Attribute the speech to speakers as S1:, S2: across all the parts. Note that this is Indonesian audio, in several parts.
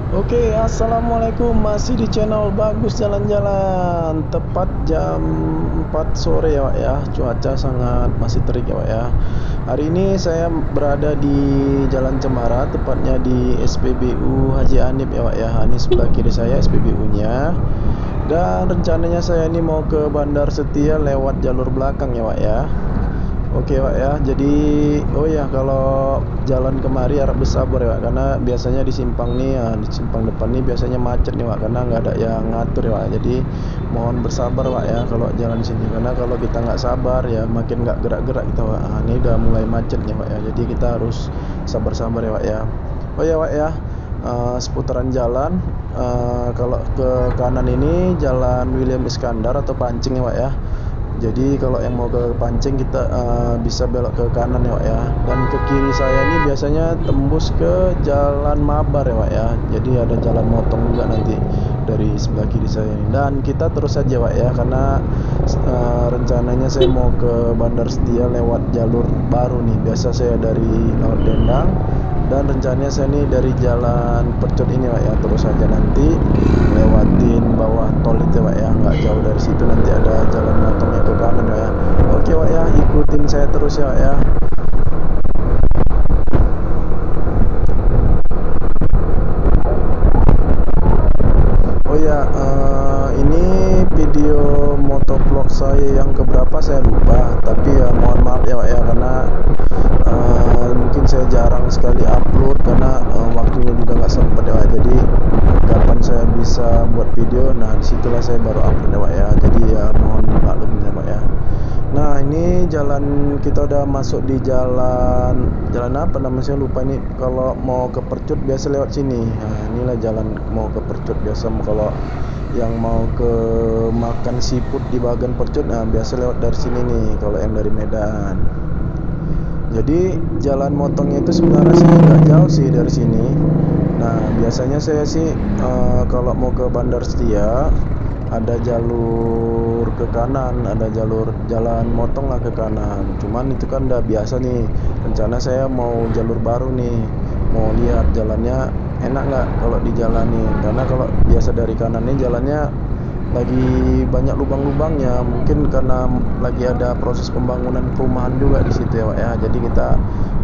S1: Oke, assalamualaikum. Masih di channel Bagus Jalan-Jalan. Tepat jam 4 sore ya, Pak ya. Cuaca sangat masih terik ya, Pak ya. Hari ini saya berada di Jalan Cemara, tepatnya di SPBU Haji Anip ya, Pak ya. Ini sebelah kiri saya SPBU-nya. Dan rencananya saya ini mau ke Bandar Setia lewat jalur belakang ya, Pak ya. Oke Pak ya, jadi oh ya kalau jalan kemari harap bersabar ya Pak, karena biasanya di simpang nih ya, di simpang depan nih biasanya macet nih Pak, karena nggak ada yang ngatur ya Pak. Jadi mohon bersabar Pak ya kalau jalan sini, karena kalau kita nggak sabar ya makin nggak gerak-gerak kita Pak. Ini udah mulai macet nih Pak ya, jadi kita harus sabar-sabar ya Pak ya. Oh ya Pak ya, seputaran jalan, kalau ke kanan ini Jalan William Iskandar atau Pancing ya Pak ya. Jadi kalau yang mau ke Pancing kita bisa belok ke kanan ya Pak ya. Dan ke kiri saya ini biasanya tembus ke Jalan Mabar ya Pak ya. Jadi ada jalan motong juga nanti dari sebelah kiri saya ini. Dan kita terus saja Pak ya, karena rencananya saya mau ke Bandar Setia lewat jalur baru nih. Biasa saya dari Laut Dendang, dan rencananya saya ini dari Jalan Percut ini Pak ya. Terus saja nanti lewatin bawah tol itu Pak ya, nggak jauh dari situ nanti ada jalan motongnya ke kanan ya. Oke Pak ya, ikutin saya terus ya Pak ya. Oh ya, ini video motovlog saya yang keberapa saya lupa, tapi ya mohon maaf ya Pak ya, karena mungkin saya jarang sekali upload karena waktunya juga nggak sempat ya Pak. Jadi kapan saya bisa buat video, nah disitulah saya baru upload ya Pak ya. Jadi ya mohon dimaklum ya Pak ya. Nah ini jalan, kita udah masuk di jalan apa namanya saya lupa ini. Kalau mau ke Percut biasa lewat sini. Nah inilah jalan mau ke Percut biasa. Kalau yang mau ke makan seafood di bagian Percut, nah biasa lewat dari sini nih kalau yang dari Medan. Jadi jalan motongnya itu sebenarnya sih nggak jauh sih dari sini. Nah biasanya saya sih kalau mau ke Bandar Setia ada jalur ke kanan, ada jalur jalan motong lah ke kanan. Cuman itu kan udah biasa nih. Rencana saya mau jalur baru nih, mau lihat jalannya enak nggak kalau dijalani. Karena kalau biasa dari kanan nih jalannya lagi banyak lubang-lubangnya, mungkin karena lagi ada proses pembangunan perumahan juga di situ ya Pak ya. Jadi kita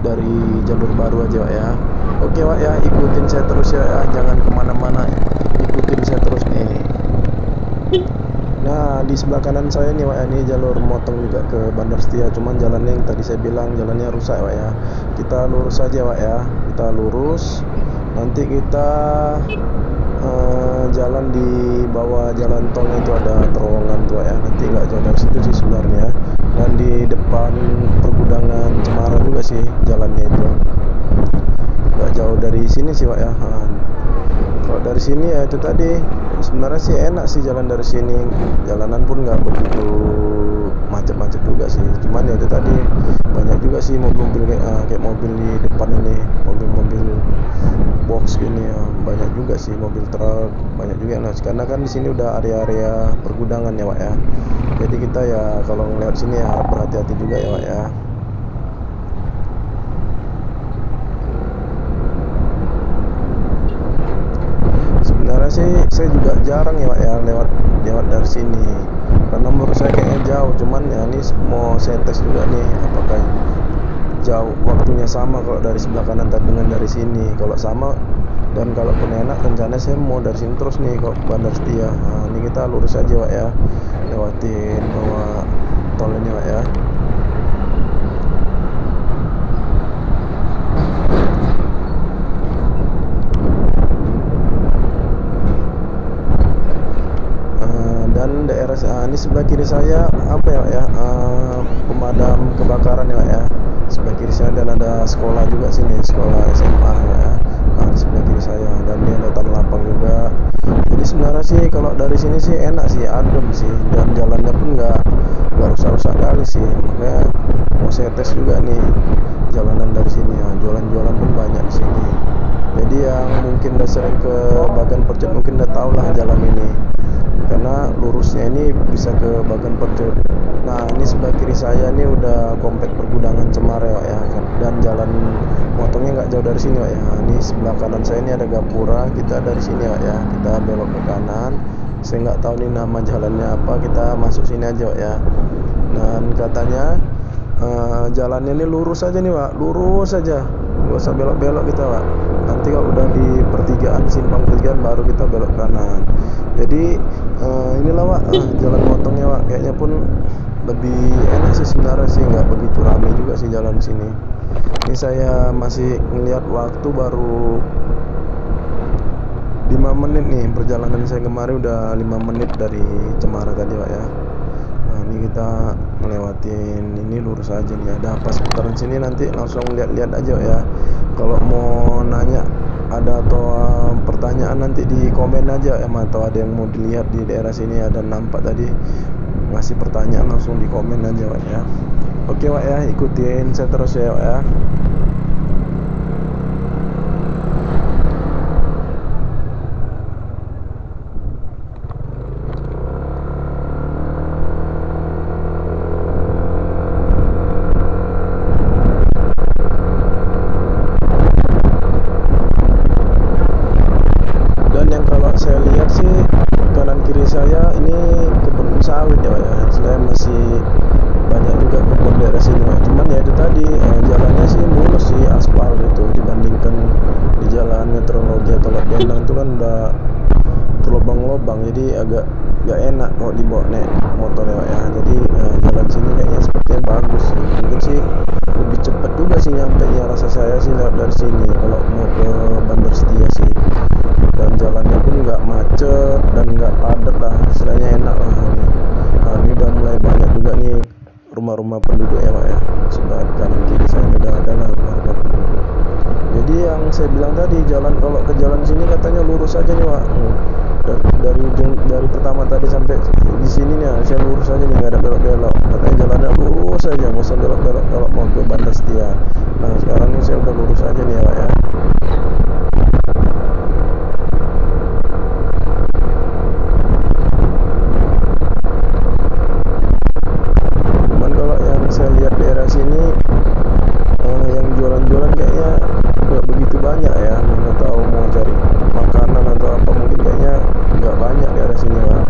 S1: dari jalur baru aja Pak ya. Oke Pak ya, ikutin saya terus ya, jangan kemana-mana, ikutin saya terus nih. Nah di sebelah kanan saya nih Pak ya, ini jalur motong juga ke Bandar Setia. Cuman jalannya yang tadi saya bilang jalannya rusak Pak ya. Kita lurus aja Pak ya, kita lurus. Nanti kita jalan di bawah jalan tol itu ada terowongan tuh ya. Nanti nggak jauh dari situ sih sebenarnya. Dan di depan pergudangan Cemara juga sih jalannya itu. Nggak jauh dari sini sih Pak ya. Kalau dari sini ya itu tadi, sebenarnya sih enak sih jalan dari sini. Jalanan pun nggak begitu macet-macet juga sih. Cuman ya itu tadi banyak juga sih mobil-mobil kayak mobil di depan ini, mobil-mobil box gini ya, banyak juga sih mobil truk, banyak juga. Nah karena kan di sini udah area-area pergudangan ya Pak ya. Jadi kita ya kalau ngeliat sini ya harap berhati-hati juga ya Pak ya. Sebenarnya sih saya juga jarang ya Pak ya lewat lewat dari sini, karena menurut saya kayaknya jauh. Cuman ya ini mau saya tes juga nih apakah jauh waktunya sama kalau dari sebelah kanan tadi dengan dari sini. Kalau sama dan kalaupun enak, rencana saya mau dari sini terus nih kok Bandar Setia. Nah ini kita lurus aja Pak ya, lewatin bawah tol ini Pak ya. Dan daerah ini sebelah kiri saya apa ya Pak ya, pemadam kebakaran ya Pak ya, sebelah kiri saya. Dan ada sekolah juga sini, sekolah SMA ya. Nah, di sebelah kiri saya, dan dia ada tanah lapang juga. Jadi sebenarnya sih kalau dari sini sih enak sih, adem sih, dan jalannya pun nggak rusak-rusak kali sih. Makanya mau saya tes juga nih jalanan dari sini ya. Jualan-jualan pun banyak di sini. Jadi yang mungkin udah sering ke Bagan Percut mungkin udah tau lah jalan ini, karena lurusnya ini bisa ke Bagan Percut. Nah ini sebelah kiri saya ini udah komplek pergudangan Cemara ya, Wak, ya. Dan jalan motongnya nggak jauh dari sini, Wak, ya. Ini sebelah kanan saya ini ada gapura, kita dari sini, Wak, ya. Kita belok ke kanan. Saya nggak tahu nih nama jalannya apa, kita masuk sini aja, Wak, ya. Dan katanya jalannya ini lurus aja nih, Wak, lurus aja, nggak usah belok-belok kita, Wak. Nanti kalau udah di pertigaan, simpang pertigaan, baru kita belok kanan. Jadi inilah, Wak, jalan motongnya, Wak. Kayaknya pun lebih enak sih sebenarnya sih, nggak begitu ramai juga sih jalan sini. Ini saya masih ngelihat waktu baru 5 menit nih, perjalanan saya kemarin udah 5 menit dari Cemara tadi, Pak, ya. Nah ini kita ngelewatin ini, lurus aja nih, ada apa seputaran sini, nanti langsung lihat-lihat aja, Pak, ya. Kalau mau nanya ada atau pertanyaan nanti di komen aja ya, atau ada yang mau dilihat di daerah sini, ada nampak tadi ngasih pertanyaan, langsung di komen aja, Pak, ya. Oke, Pak, ya, ikutin saya terus ya, Pak, ya. Dan yang kalau saya lihat sih kanan kiri saya ini kebun sawit ya, Pak, ya. Saya masih banyak juga kebun daerah sini, Pak. Cuman ya itu tadi jalannya sih mulus sih, aspal gitu, dibandingkan di jalan meteorologi atau Lok Bendang itu kan udah berlobang-lobang, jadi agak gak enak kalau dibawa naik motor ya, Pak, ya. Jadi jalan sini kayaknya sepertinya bagus sih. Mungkin sih lebih cepat juga sih nyampe nya, rasa saya sih lewat dari sini kalau mau ke Bandar Setia sih. Dan jalannya pun nggak macet dan nggak padat lah, istilahnya enak lah ini. Nah ini udah mulai banyak juga nih rumah-rumah penduduk ya, Pak, ya. Sebelah kanan kiri saya udah ada lah rumah-rumah penduduk. Jadi yang saya bilang tadi, jalan kalau ke jalan sini katanya lurus aja nih, Pak. Dari ujung, dari pertama tadi sampai di sini nih, saya lurus aja nih, nggak ada belok-belok. Katanya jalannya lurus aja, nggak usah belok-belok kalau mau ke Bandar Setia. Nah sekarang ini saya udah lurus aja nih ya, Pak, ya. Cuman kalau yang saya lihat daerah sini yang jualan-jualan kayaknya nggak begitu banyak ya. Mana tahu mau cari makanan atau apa, mungkin kayaknya nggak banyak daerah sini, Pak.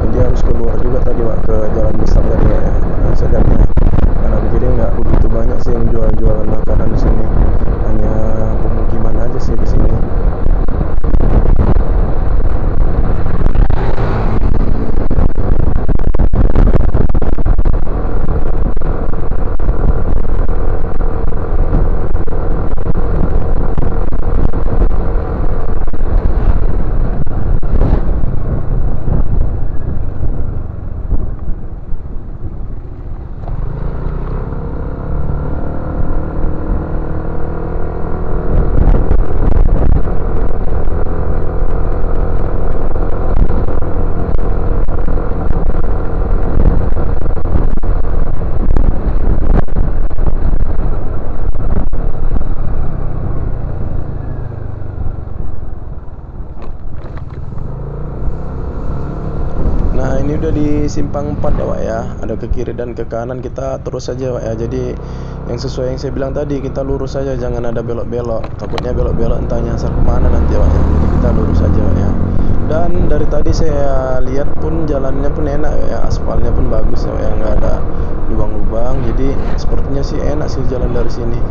S1: Jadi harus keluar juga tadi, Pak, ke jalan besar tadi, Pak, ya. Nah, saya lihatnya kanan kiri nggak begitu banyak sih yang jualan-jualan makanan di sini, hanya pemukiman aja sih di sini. Nah ini udah di simpang 4 ya, Pak, ya. Ada ke kiri dan ke kanan, kita terus saja, Pak, ya. Jadi yang sesuai yang saya bilang tadi, kita lurus saja, jangan ada belok-belok. Takutnya belok-belok entah nyasar kemana nanti, Pak, ya. Jadi kita lurus saja, Pak, ya. Dan dari tadi saya lihat pun jalannya pun enak ya, aspalnya pun bagus ya, Pak, ya. Nggak ada lubang-lubang, jadi sepertinya sih enak sih jalan dari sini.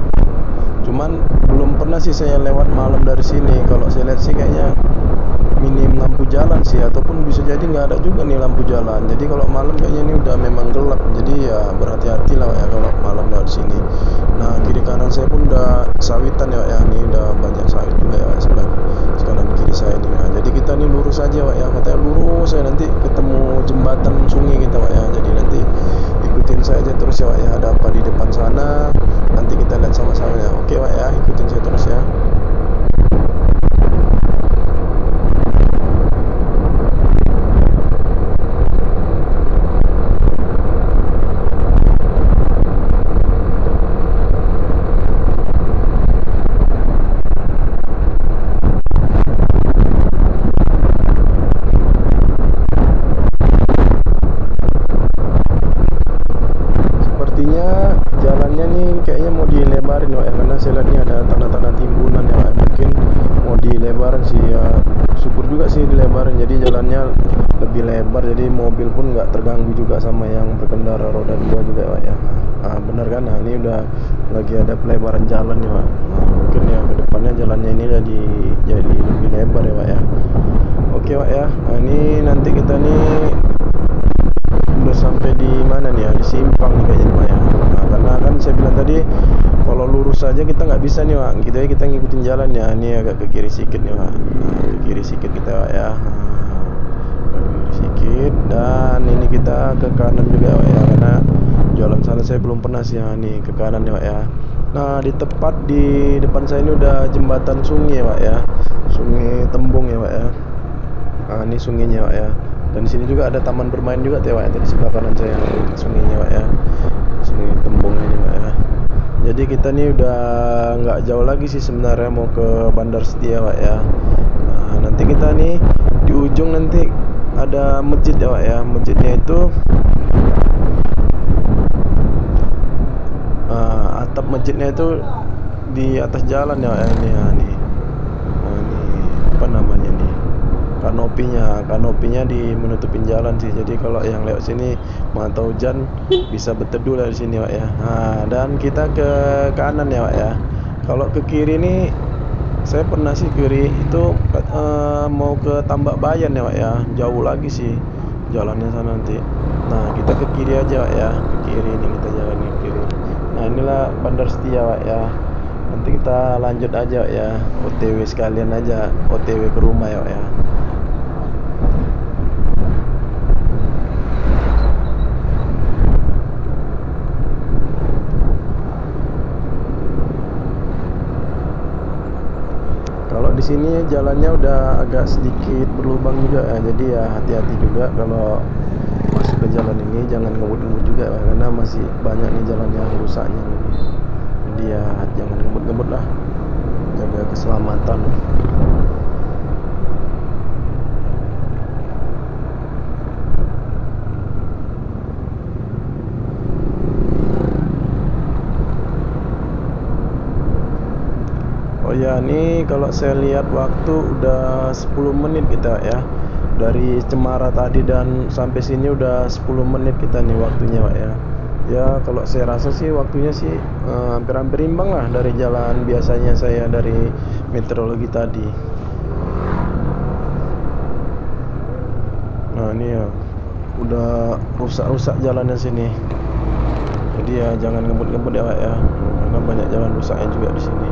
S1: Cuman belum pernah sih saya lewat malam dari sini. Kalau saya lihat sih kayaknya minim lampu jalan sih, ataupun bisa jadi nggak ada juga nih lampu jalan. Jadi kalau malam kayaknya ini udah memang gelap, jadi ya berhati-hati lah, Pak, ya, kalau malam lewat sini. Nah kiri kanan saya pun udah sawitan ya, Pak, ya. Ini udah banyak sawit juga ya, Pak, sebelah kanan kiri saya ini. Nah, jadi kita nih lurus aja, Pak, ya. Katanya lurus saya nanti ketemu jembatan sungai kita, Pak, ya. Jadi nanti ikutin saya aja terus ya, Pak, ya. Ada apa di depan sana nanti kita lihat sama-sama ya. Oke, Pak, ya, ikutin saya terus ya. ya syukur juga sih dilebarin, jadi jalannya lebih lebar, jadi mobil pun nggak terganggu juga sama yang berkendara roda 2 juga Pak ya. Bener kan. Nah ini udah lagi ada pelebaran jalan ya Pak. Mungkin ya kedepannya jalannya ini jadi lebih lebar ya Pak ya. Oke Pak ya. Ini nanti kita nih udah sampai di mana nih ya, di simpang nih kayaknya Pak ya. Karena kan saya bilang tadi kalau lurus saja kita nggak bisa nih Pak, kita ngikutin jalan ya. Ini agak ke kiri sedikit nih Pak. Ke kiri sedikit kita Pak ya. Ke kiri sedikit, dan ini kita ke kanan juga Pak ya, karena jalan sana saya belum pernah sih ya. Nih ke kanan ya Pak ya. Nah di tepat di depan saya ini udah jembatan sungai Pak ya, Sungai Tembung ya Pak ya. Ini sungainya Pak ya. Dan di sini juga ada taman bermain juga Pak ya, di sebelah kanan saya sungainya Pak ya, Sungai Tembung ini Pak ya. Jadi kita nih udah nggak jauh lagi sih sebenarnya mau ke Bandar Setia Pak ya. Nanti kita nih di ujung nanti ada masjid ya Pak ya. Masjidnya itu atap masjidnya itu di atas jalan ya Pak ya. Ini ini apa namanya nih, kanopinya di menutupin jalan sih. Jadi kalau yang lewat sini mantau hujan bisa berteduh dari sini Pak ya. Dan kita ke kanan ya Pak ya. Kalau ke kiri nih saya pernah sih kiri itu mau ke Tambak Bayan ya Pak ya. Jauh lagi sih jalannya sana nanti. Nah kita ke kiri aja Pak ya. Ke kiri ini kita jalan ke kiri. Nah inilah Bandar Setia Pak ya. Nanti kita lanjut aja ya, OTW sekalian aja, OTW ke rumah ya Pak ya. Kalau di sini jalannya udah agak sedikit berlubang juga ya, jadi ya hati-hati juga kalau masuk ke jalan ini, jangan ngebut-ngebut juga ya, karena masih banyak nih jalan yang rusaknya. Jadi ya jangan ngebut-ngebut lah, jaga keselamatan. Oh ya, ini kalau saya lihat waktu udah 10 menit kita ya. Dari Cemara tadi dan sampai sini udah 10 menit kita nih waktunya Pak ya. Ya kalau saya rasa sih waktunya sih hampir-hampir imbang lah dari jalan biasanya saya dari meteorologi tadi. Nah ini ya udah rusak-rusak jalannya sini. Jadi ya jangan ngebut-ngebut ya Pak ya. Karena banyak jalan rusaknya juga di sini.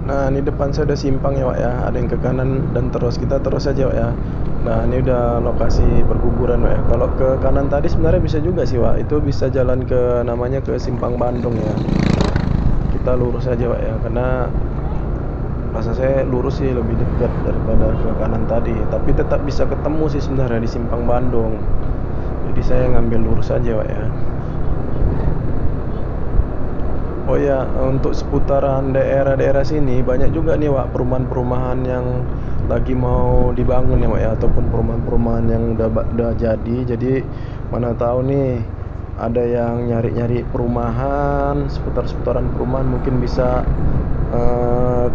S1: Nah ini depan saya udah simpang ya Pak ya, ada yang ke kanan dan kita terus aja Pak ya. Nah ini udah lokasi perkuburan Pak ya. Kalau ke kanan tadi sebenarnya bisa juga sih Pak, itu bisa jalan ke namanya ke Simpang Bandung ya. Kita lurus aja Pak ya, karena rasa saya lurus sih lebih dekat daripada ke kanan tadi. Tapi tetap bisa ketemu sih sebenarnya di Simpang Bandung. Jadi saya ngambil lurus aja Pak ya. Oh ya, untuk seputaran daerah-daerah sini banyak juga nih Pak perumahan-perumahan yang lagi mau dibangun ya Pak ya, ataupun perumahan-perumahan yang udah jadi. Jadi mana tahu nih ada yang nyari-nyari perumahan, seputaran perumahan, mungkin bisa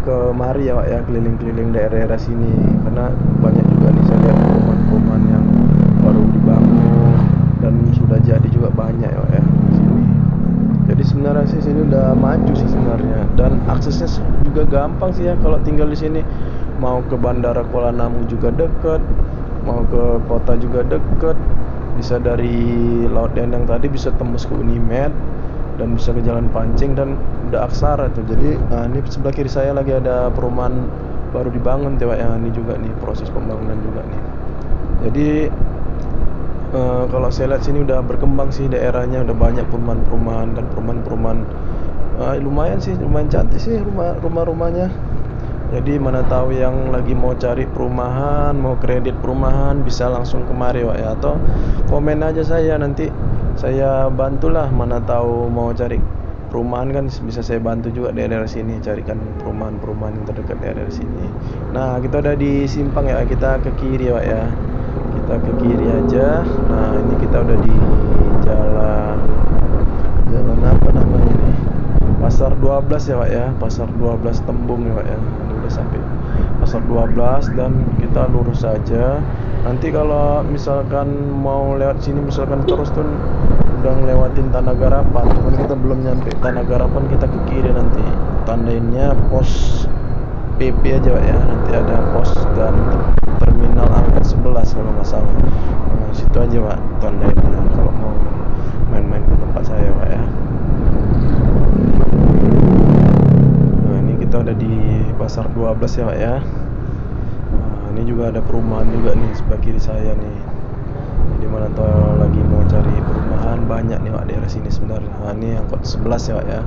S1: ke mari ya Pak ya, keliling-keliling daerah-daerah sini. Karena banyak juga nih saya lihat perumahan-perumahan yang baru dibangun dan sudah jadi juga banyak ya Pak ya sini. Jadi sebenarnya sih sini udah maju sih sebenarnya, dan aksesnya juga gampang sih ya kalau tinggal di sini. Mau ke Bandara Kuala Namu juga deket, mau ke kota juga deket. Bisa dari Laut Dendang tadi bisa tembus ke Unimed dan bisa ke Jalan Pancing dan udah Aksara tuh. Jadi ini sebelah kiri saya lagi ada perumahan baru dibangun tuh ya. Ini juga nih proses pembangunan juga nih. Jadi Kalau saya lihat sini udah berkembang sih daerahnya, udah banyak perumahan-perumahan dan perumahan-perumahan. Lumayan sih, lumayan cantik sih rumah-rumahnya. Jadi mana tahu yang lagi mau cari perumahan, mau kredit perumahan, bisa langsung kemari Wak ya, atau komen aja saya, nanti saya bantulah. Mana tahu mau cari perumahan kan bisa saya bantu juga di daerah sini, carikan perumahan-perumahan yang terdekat di daerah sini. Nah, kita udah di simpang ya, kita ke kiri Wak ya. Kita ke kiri aja. Nah, ini kita udah di jalan jalan apa namanya ini? Pasar 12 ya Pak ya, Pasar 12 Tembung ya Pak ya. Ini udah sampai Pasar 12 dan kita lurus saja. Nanti kalau misalkan mau lewat sini, misalkan terus tuh udah ngelewatin Tanah Garapan, cuman kita belum nyampe Tanah Garapan, kita ke kiri nanti. Tandainnya pos PP aja Pak ya. Nanti ada pos dan terminal angkot 11 kalau nggak salah. Nah, situ aja Pak tandainnya kalau mau main-main ke tempat saya Pak ya. Nah, ini kita ada di Pasar 12 ya Pak ya. Nah, ini juga ada perumahan juga nih sebelah kiri saya nih. Jadi mana tahu lagi mau cari perumahan, banyak nih Pak daerah sini sebenarnya. Nah, ini angkot 11 ya Pak ya.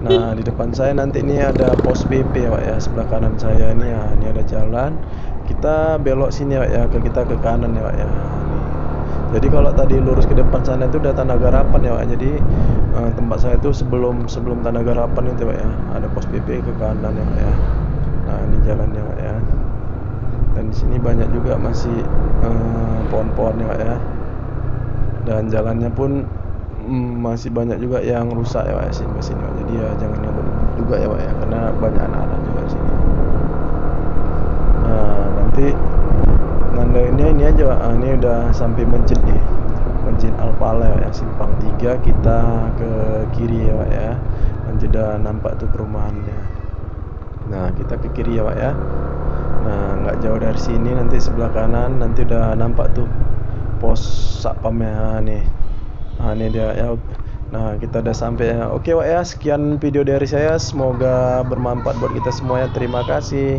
S1: Nah, di depan saya nanti ini ada pos PP ya Pak ya. Sebelah kanan saya ini ya, ini ada jalan. Kita belok sini Pak ya, kita ke kanan ya Pak ya. Nih. Jadi kalau tadi lurus ke depan sana itu udah Tanah Garapan ya Pak. Jadi tempat saya itu sebelum Tanah Garapan itu Pak ya. Ada pos PP ke kanan ya Pak ya. Nah, ini jalannya Pak ya. Dan di sini banyak juga masih pohon-pohon ya Pak ya. Dan jalannya pun masih banyak juga yang rusak ya Pak sini Pak. Jadi ya jangan ngebut juga ya Pak ya, karena banyak anak-anak juga di sini. Nah, nanti ngandainnya ini aja Pak. Ini udah sampai masjid nih. Masjid Al-Falah ya, simpang 3 kita ke kiri ya Pak ya. Nanti udah nampak tuh perumahannya. Nah, kita ke kiri ya Pak ya. Nah, nggak jauh dari sini, nanti sebelah kanan nanti udah nampak tuh pos satpamnya nih. Nah, ini dia ya. Nah, kita udah sampai ya. Oke Pak ya, sekian video dari saya, semoga bermanfaat buat kita semua ya. Terima kasih.